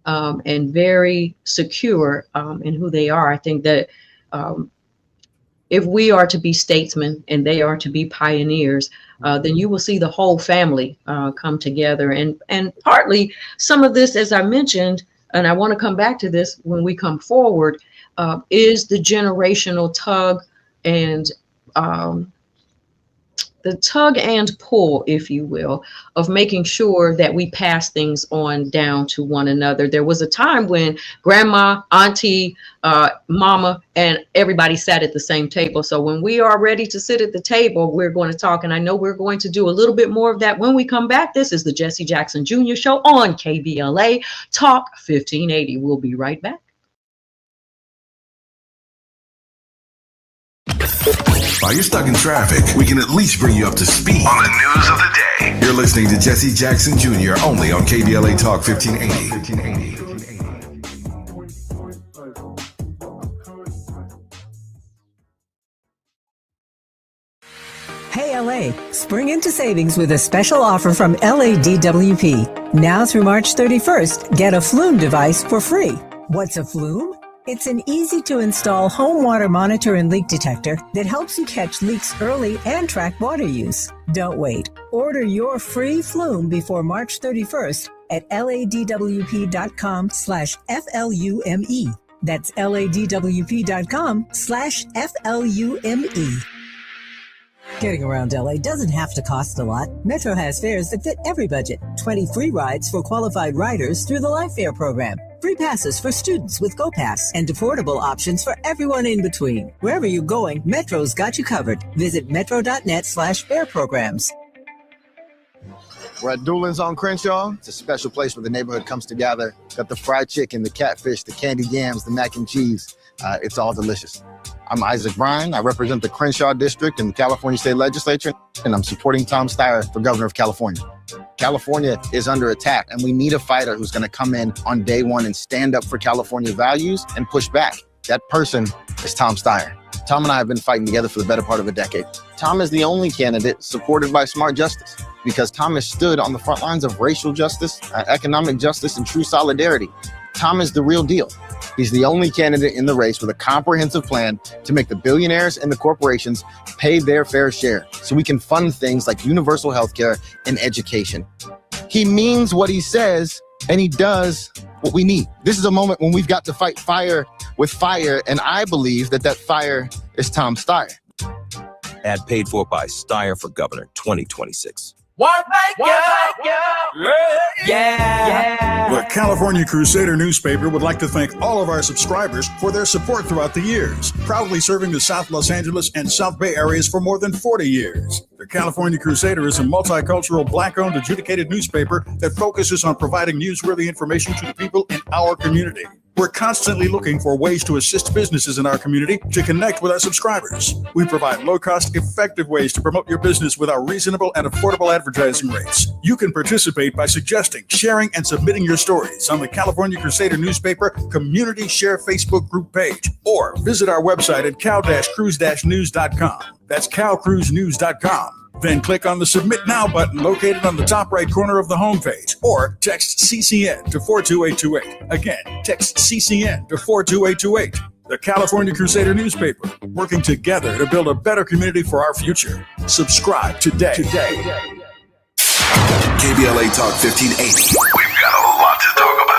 and very secure in who they are. I think that if we are to be statesmen and they are to be pioneers, then you will see the whole family come together. And partly some of this, as I mentioned, and I want to come back to this when we come forward, is the generational tug and the tug and pull, if you will, of making sure that we pass things on down to one another. There was a time when grandma, auntie, mama, and everybody sat at the same table. So when we are ready to sit at the table, we're going to talk. And I know we're going to do a little bit more of that when we come back. This is the Jesse Jackson Jr. Show on KBLA Talk 1580. We'll be right back. While you're stuck in traffic, we can at least bring you up to speed on the news of the day. You're listening to Jesse Jackson Jr. only on KBLA Talk 1580. Hey LA, spring into savings with a special offer from LADWP. Now through March 31st, get a Flume device for free. What's a Flume? It's an easy-to-install home water monitor and leak detector that helps you catch leaks early and track water use. Don't wait. Order your free Flume before March 31st at ladwp.com/FLUME. That's ladwp.com/FLUME. Getting around LA doesn't have to cost a lot. Metro has fares that fit every budget. 20 free rides for qualified riders through the Life Fare program. Free passes for students with GoPass and affordable options for everyone in between. Wherever you're going, Metro's got you covered. Visit metro.net/fare programs. We're at Doolin's on Crenshaw. It's a special place where the neighborhood comes together. Got the fried chicken, the catfish, the candied yams, the mac and cheese. It's all delicious. I'm Isaac Bryan. I represent the Crenshaw District in the California State Legislature, and I'm supporting Tom Steyer for governor of California. California is under attack, and we need a fighter who's going to come in on day one and stand up for California values and push back. That person is Tom Steyer. Tom and I have been fighting together for the better part of a decade. Tom is the only candidate supported by smart justice because Tom has stood on the front lines of racial justice, economic justice, and true solidarity. Tom is the real deal. He's the only candidate in the race with a comprehensive plan to make the billionaires and the corporations pay their fair share so we can fund things like universal health care and education. He means what he says, and he does what we need. This is a moment when we've got to fight fire with fire, and I believe that fire is Tom Steyer. Ad paid for by Steyer for Governor 2026. The California Crusader newspaper would like to thank all of our subscribers for their support throughout the years, proudly serving the South Los Angeles and South Bay areas for more than 40 years. The California Crusader is a multicultural, Black-owned, adjudicated newspaper that focuses on providing newsworthy information to the people in our community. We're constantly looking for ways to assist businesses in our community to connect with our subscribers. We provide low-cost, effective ways to promote your business with our reasonable and affordable advertising rates. You can participate by suggesting, sharing, and submitting your stories on the California Crusader newspaper Community Share Facebook group page, or visit our website at cal-cruise-news.com. That's calcruisenews.com. Then click on the Submit Now button located on the top right corner of the homepage, or text CCN to 42828. Again, text CCN to 42828. The California Crusader newspaper, working together to build a better community for our future. Subscribe today. KBLA Talk 1580. We've got a lot to talk about.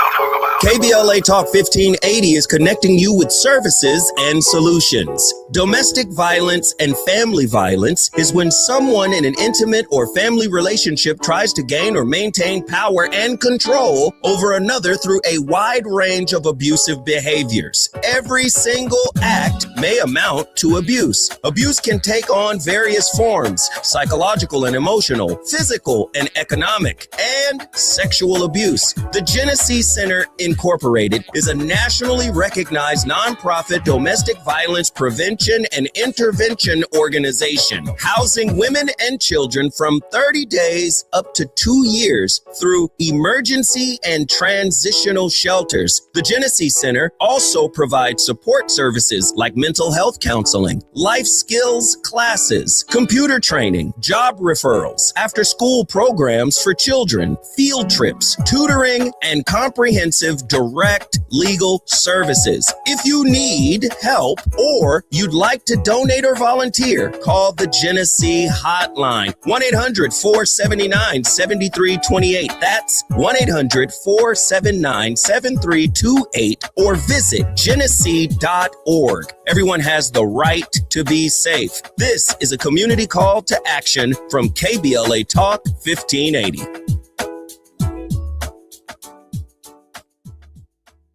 KBLA Talk 1580 is connecting you with services and solutions. Domestic violence and family violence is when someone in an intimate or family relationship tries to gain or maintain power and control over another through a wide range of abusive behaviors. Every single act may amount to abuse. Abuse can take on various forms: psychological and emotional, physical and economic, and sexual abuse. The Genesee Center Incorporated is a nationally recognized nonprofit domestic violence prevention and intervention organization, housing women and children from 30 days up to 2 years through emergency and transitional shelters. The Genesee Center also provides support services like mental health counseling, life skills classes, computer training, job referrals, after-school programs for children, field trips, tutoring, and comprehensive direct legal services. If you need help or you'd like to donate or volunteer, call the Genesee Hotline, 1-800-479-7328. That's 1-800-479-7328, or visit genesee.org. Everyone has the right to be safe. This is a community call to action from KBLA Talk 1580.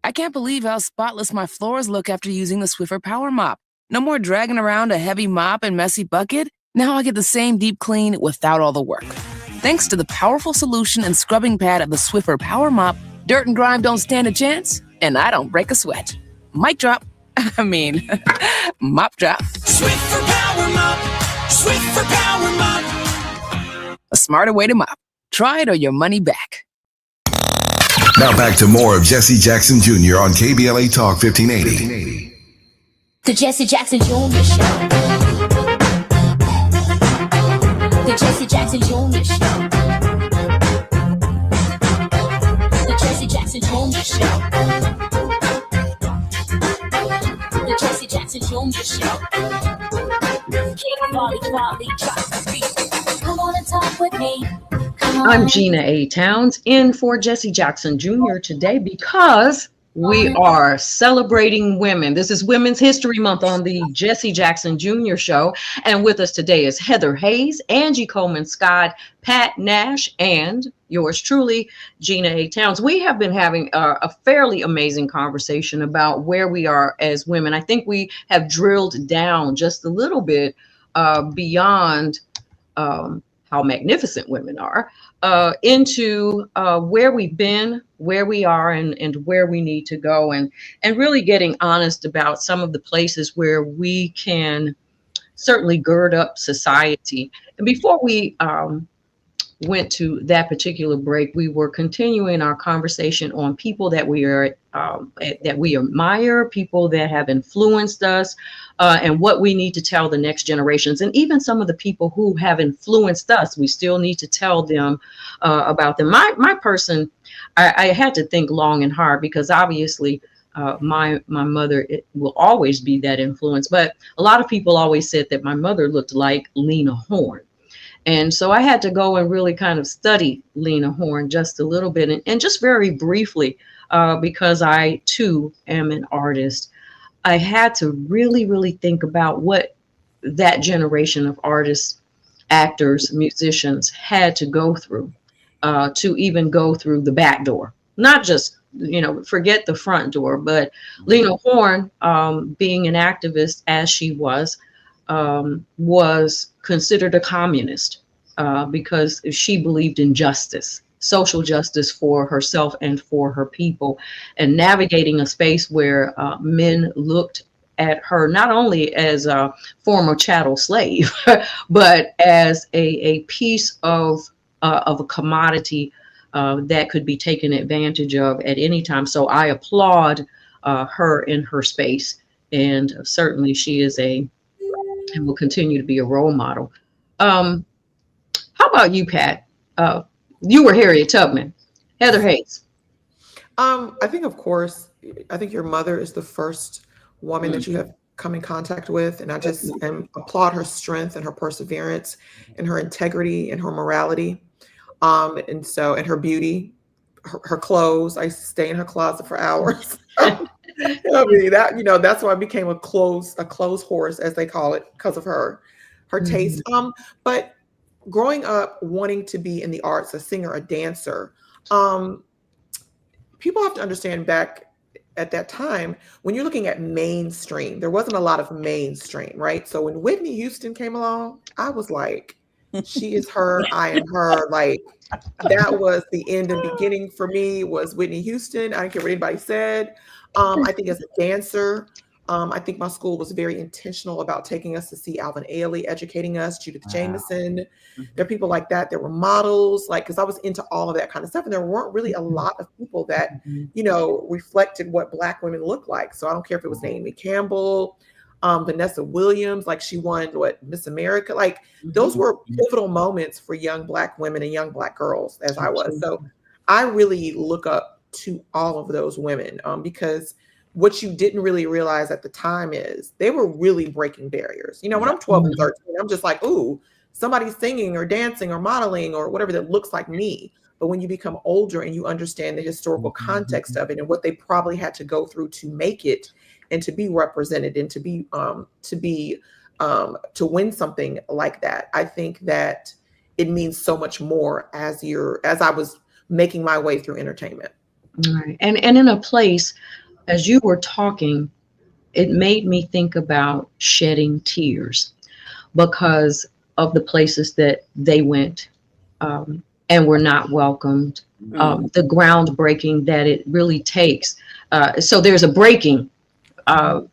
I can't believe how spotless my floors look after using the Swiffer Power Mop. No more dragging around a heavy mop and messy bucket. Now I get the same deep clean without all the work. Thanks to the powerful solution and scrubbing pad of the Swiffer Power Mop, dirt and grime don't stand a chance, and I don't break a sweat. Mic drop. Mop drop. Swiffer Power Mop. Swiffer Power Mop. A smarter way to mop. Try it or your money back. Now back to more of Jesse Jackson Jr. on KBLA Talk 1580. The Jesse Jackson Jr. Show. The Jesse Jackson Jr. Show. The Jesse Jackson Jr. Show. The Jesse Jackson Jr. Show. King Volley drops the beat. Come on and talk with me. I'm Gina A. Towns in for Jesse Jackson Jr. today because we are celebrating women. This is Women's History Month on the Jesse Jackson Jr. Show. And with us today is Heather Hayes, Angie Coleman Scott, Pat Nash, and yours truly, Gina A. Towns. We have been having a fairly amazing conversation about where we are as women. I think we have drilled down just a little bit beyond how magnificent women are, into where we've been, where we are, and where we need to go, and really getting honest about some of the places where we can certainly gird up society. And before we went to that particular break, we were continuing our conversation on people that we admire, people that have influenced us, and what we need to tell the next generations, and even some of the people who have influenced us. We still need to tell them about them. My person, I had to think long and hard, because obviously my mother, it will always be that influence. But a lot of people always said that my mother looked like Lena Horne. And so I had to go and really kind of study Lena Horne just a little bit, and just very briefly, because I too am an artist. I had to really, really think about what that generation of artists, actors, musicians had to go through to even go through the back door. Not just, forget the front door, but Lena Horne, being an activist as she was considered a communist because she believed in justice, social justice for herself and for her people, and navigating a space where men looked at her not only as a former chattel slave, but as a piece of a commodity that could be taken advantage of at any time. So I applaud her in her space, and certainly she is and will continue to be a role model. How about you, Pat? You were Harriet Tubman. Heather Hayes. I think, of course, I think your mother is the first woman that you have come in contact with, and I just applaud her strength and her perseverance and her integrity and her morality, and her beauty, her clothes. I used to stay in her closet for hours. I mean, that's why I became a clothes horse, as they call it, because of her taste. But growing up wanting to be in the arts, a singer, a dancer, people have to understand back at that time, when you're looking at mainstream, there wasn't a lot of mainstream, right? So when Whitney Houston came along, I was like, she is her, I am her. Like, that was the end and beginning for me, was Whitney Houston. I don't care what anybody said. I think as a dancer, I think my school was very intentional about taking us to see Alvin Ailey, educating us, Judith Jameson. There are people like that. There were models, because I was into all of that kind of stuff. And there weren't really a lot of people that, reflected what Black women look like. So I don't care if it was Naomi Campbell, Vanessa Williams, she won Miss America. Those were pivotal moments for young Black women and young Black girls, as I was. So I really look up to all of those women because what you didn't really realize at the time is they were really breaking barriers. When I'm 12 and 13, I'm just like, ooh, somebody's singing or dancing or modeling or whatever that looks like me. But when you become older and you understand the historical context of it and what they probably had to go through to make it and to be represented and to win something like that, I think that it means so much more as I was making my way through entertainment. All right. And in a place, as you were talking, it made me think about shedding tears because of the places that they went and were not welcomed, the groundbreaking that it really takes. So there's a breaking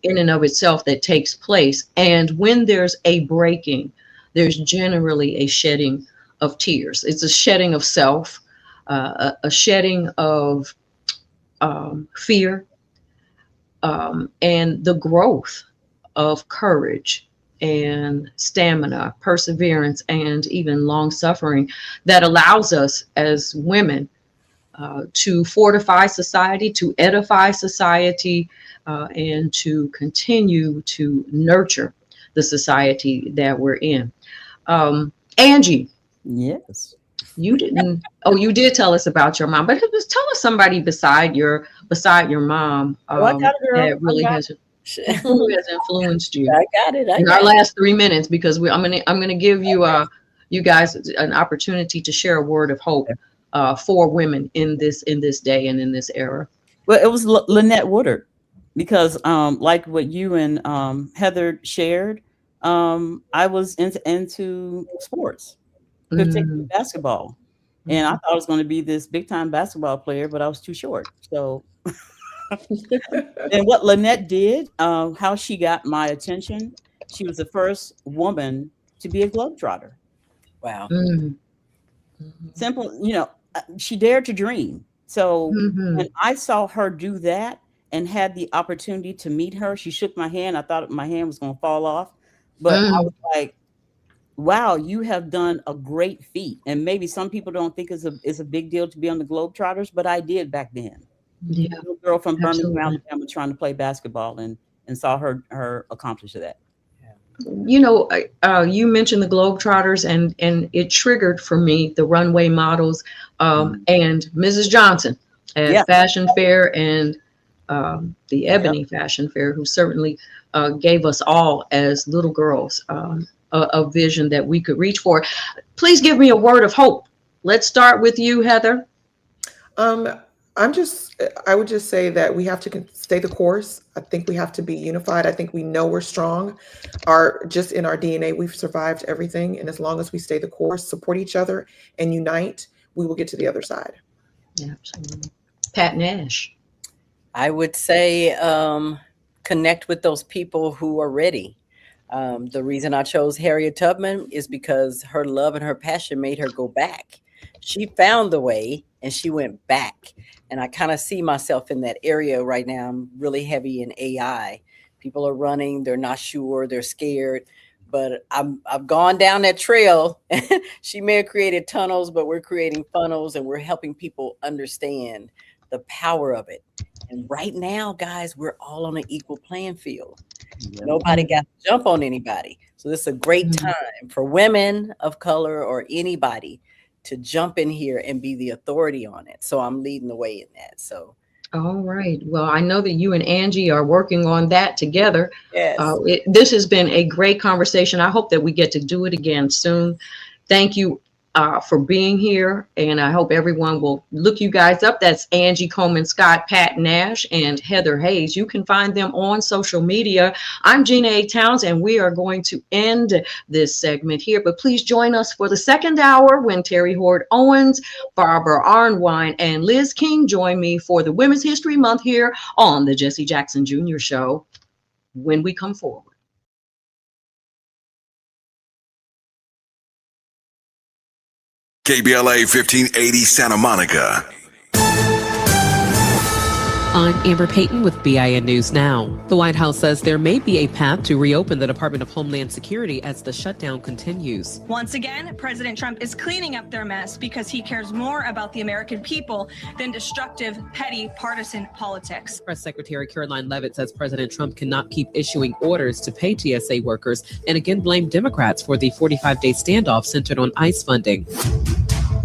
in and of itself that takes place. And when there's a breaking, there's generally a shedding of tears. It's a shedding of self, a shedding of fear, and the growth of courage and stamina, perseverance, and even long suffering that allows us as women to fortify society, to edify society, and to continue to nurture the society that we're in. Angie. Yes. You didn't. Oh, you did tell us about your mom, but tell us somebody beside your mom that really has influenced you. I got it. In our last 3 minutes, because I'm gonna give you you guys an opportunity to share a word of hope for women in this day and in this era. Well, it was Lynette Woodard, because like what you and Heather shared, I was into sports. Particularly basketball. And I thought I was going to be this big time basketball player, but I was too short. So, and what Lynette did, how she got my attention, she was the first woman to be a Globetrotter. Wow. Simple, she dared to dream. So when I saw her do that and had the opportunity to meet her, she shook my hand. I thought my hand was going to fall off, but I was like, wow, you have done a great feat. And maybe some people don't think it's a big deal to be on the Globetrotters, but I did back then. Yeah. A little girl from Birmingham, Absolutely. Alabama, trying to play basketball and saw her accomplish that. You mentioned the Globetrotters, and it triggered for me the runway models and Mrs. Johnson at Fashion Fair and the Ebony Fashion Fair, who certainly gave us all as little girls a vision that we could reach for. Please give me a word of hope. Let's start with you, Heather. I would just say that we have to stay the course. I think we have to be unified. I think we know we're strong. Just in our DNA, we've survived everything. And as long as we stay the course, support each other, and unite, we will get to the other side. Absolutely. Pat Nash. I would say connect with those people who are ready. The reason I chose Harriet Tubman is because her love and her passion made her go back. She found the way and she went back. And I kind of see myself in that area right now. I'm really heavy in AI. People are running, they're not sure, they're scared. But I've gone down that trail. She may have created tunnels, but we're creating funnels and we're helping people understand the power of it. And right now, guys, we're all on an equal playing field. Nobody got to jump on anybody. So this is a great time for women of color or anybody to jump in here and be the authority on it. So I'm leading the way in that. So. All right. Well, I know that you and Angie are working on that together. Yes. This has been a great conversation. I hope that we get to do it again soon. Thank you for being here. And I hope everyone will look you guys up. That's Angie Coleman Scott, Pat Nash, and Heather Hayes. You can find them on social media. I'm Gina A. Towns, and we are going to end this segment here. But please join us for the second hour when Terry Hord Owens, Barbara Arnwine, and Liz King join me for the Women's History Month here on the Jesse Jackson Jr. Show when we come forward. KBLA 1580 Santa Monica. I'm Amber Payton with BIN News Now. The White House says there may be a path to reopen the Department of Homeland Security as the shutdown continues. Once again, President Trump is cleaning up their mess because he cares more about the American people than destructive, petty, partisan politics. Press Secretary Caroline Leavitt says President Trump cannot keep issuing orders to pay TSA workers and again blamed Democrats for the 45-day standoff centered on ICE funding.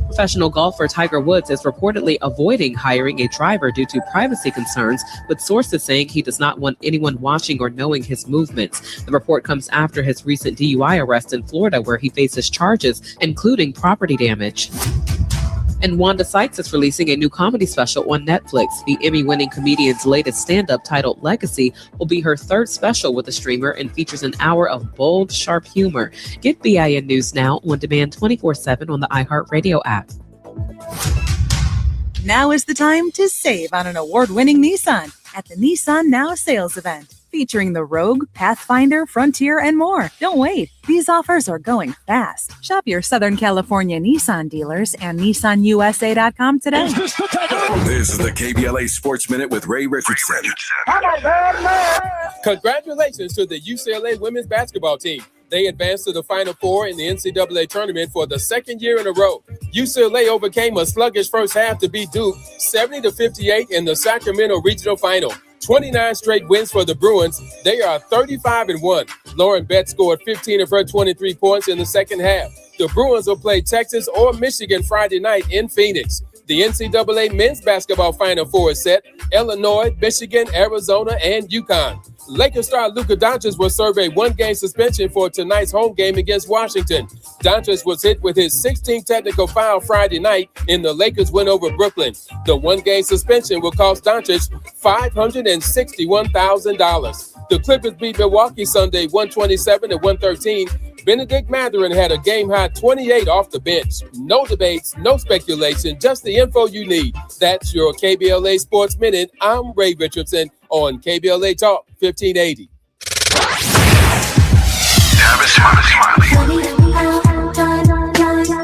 Professional golfer Tiger Woods is reportedly avoiding hiring a driver due to privacy concerns, with sources saying he does not want anyone watching or knowing his movements. The report comes after his recent DUI arrest in Florida, where he faces charges, including property damage. And Wanda Sykes is releasing a new comedy special on Netflix. The Emmy-winning comedian's latest stand-up, titled Legacy, will be her third special with the streamer and features an hour of bold, sharp humor. Get BIN News Now on demand 24/7 on the iHeartRadio app. Now is the time to save on an award-winning Nissan at the Nissan Now sales event, featuring the Rogue, Pathfinder, Frontier, and more. Don't wait. These offers are going fast. Shop your Southern California Nissan dealers and NissanUSA.com today. This is the KBLA Sports Minute with Ray Richardson. Congratulations to the UCLA women's basketball team. They advanced to the Final Four in the NCAA tournament for the second year in a row. UCLA overcame a sluggish first half to beat Duke 70-58 in the Sacramento Regional Final. 29 straight wins for the Bruins. They are 35-1. Lauren Betts scored 15 of her 23 points in the second half. The Bruins will play Texas or Michigan Friday night in Phoenix. The NCAA men's basketball Final Four is set. Illinois, Michigan, Arizona, and UConn. Lakers star Luka Doncic will serve a one-game suspension for tonight's home game against Washington. Doncic was hit with his 16th technical foul Friday night in the Lakers win over Brooklyn. The one-game suspension will cost Doncic $561,000. The Clippers beat Milwaukee Sunday 127-113. Benedict Mathurin had a game-high 28 off the bench. No debates, no speculation, just the info you need. That's your KBLA Sports Minute. I'm Ray Richardson on KBLA Talk 1580.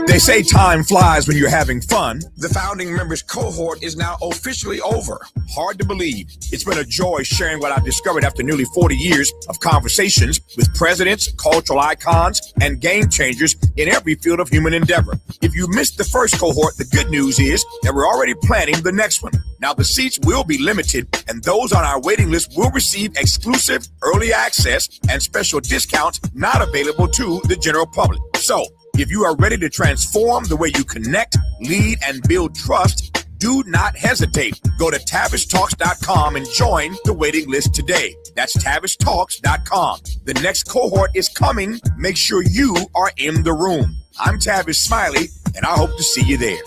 They say time flies when you're having fun. The founding members cohort is now officially over. Hard to believe. It's been a joy sharing what I've discovered after nearly 40 years of conversations with presidents, cultural icons, and game changers in every field of human endeavor. If you missed the first cohort, the good news is that we're already planning the next one. Now, the seats will be limited, and those on our waiting list will receive exclusive early access and special discounts not available to the general public. So, if you are ready to transform the way you connect, lead, and build trust, do not hesitate. Go to TavishTalks.com and join the waiting list today. That's TavishTalks.com. The next cohort is coming. Make sure you are in the room. I'm Tavish Smiley, and I hope to see you there.